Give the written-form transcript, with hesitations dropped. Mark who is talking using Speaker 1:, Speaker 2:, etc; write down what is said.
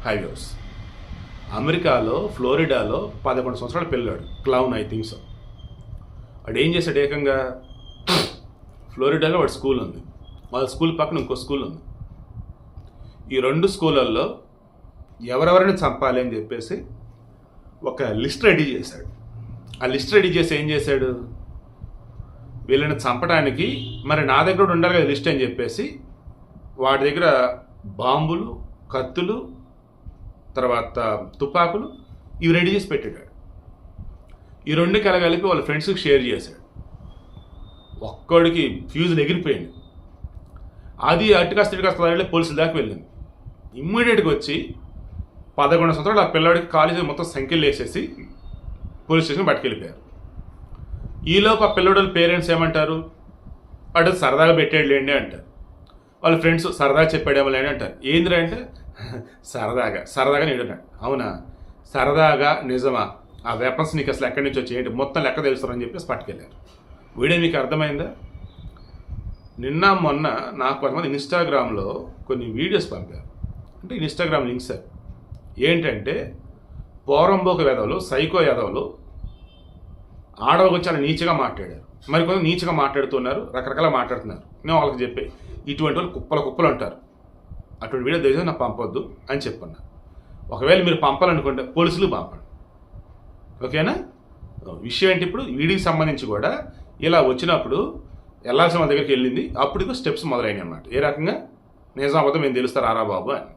Speaker 1: Highways. అమెరికాలో ఫ్లోరిడాలో 11 సంవత్సరాల పిల్లాడు, క్లౌన్ ఐ థింక్ సో. వాడు ఏం చేశాడు, ఏకంగా ఫ్లోరిడాలో వాడి స్కూల్ ఉంది, వాళ్ళ స్కూల్ పక్కన ఇంకో స్కూల్ ఉంది. ఈ 2 స్కూళ్ళల్లో ఎవరెవరిని చంపాలి అని చెప్పేసి ఒక లిస్ట్ రెడీ చేశాడు. ఆ లిస్ట్ రెడీ చేసి ఏం చేశాడు, వీళ్ళని చంపడానికి మరి నా దగ్గర కూడా ఉండాలి కదా లిస్ట్ అని చెప్పేసి వాడి దగ్గర బాంబులు, కత్తులు, తర్వాత తుపాకులు ఇవి రెడీ చేసి పెట్టాడు. ఈ 2 కలగలిపి వాళ్ళ ఫ్రెండ్స్కి షేర్ చేశాడు. ఒక్కడికి ఫ్యూజులు ఎగిరిపోయింది. అది అటుకాస్త పోలీసుల దాకా వెళ్ళింది. ఇమ్మీడియట్గా వచ్చి 11 సంవత్సరాలు ఆ పిల్లవాడికి కాలేజీ మొత్తం సంఖ్యలు వేసేసి పోలీస్ స్టేషన్ పట్టుకెళ్ళిపోయారు. ఈలోపు ఆ పిల్లవాడి పేరెంట్స్ ఏమంటారు, వాడు సరదాగా పెట్టాడులేండి అంటారు. వాళ్ళ ఫ్రెండ్స్ సరదాగా చెప్పాడేమో లేండి అంటారు. ఏందిరా అంటే సరదాగా నేడున్నాడు. అవునా, సరదాగా నిజమా, ఆ వెపన్స్ నీకు అసలు ఎక్కడి నుంచి వచ్చి ఏంటి మొత్తం లెక్క తెలుస్తారని చెప్పేసి పట్టుకెళ్ళారు. వీడియో మీకు అర్థమైందా? నిన్న మొన్న నాకు కొంతమంది ఇన్స్టాగ్రామ్లో కొన్ని వీడియోస్ పంపారు. అంటే ఇన్స్టాగ్రామ్ లింక్స్ అవి ఏంటంటే, పోరంబోక వెధవలు, సైకో వెధవలు ఆడవాళ్ళకి చాలా నీచగా మాట్లాడారు, మరి కొంచెం నీచగా మాట్లాడుతున్నారు, రకరకాల మాట్లాడుతున్నారు. నేను వాళ్ళకి చెప్పే ఇటువంటి వాళ్ళు కుప్పలు అంటారు, అటువంటి వీడియో దయచేసి నాకు పంపొద్దు అని చెప్పున్నా. ఒకవేళ మీరు పంపాలనుకుంటే పోలీసులు పంపండి, ఓకేనా? విషయం ఏంటి, ఇప్పుడు వీడికి సంబంధించి కూడా ఇలా వచ్చినప్పుడు వెళ్ళాల్సిన వాళ్ళ దగ్గరికి వెళ్ళింది, అప్పుడు స్టెప్స్ మొదలైనవి అన్నమాట. ఏ రకంగా నిజామాబాద్ మేము తెలుస్తారు ఆరా బాబు అని.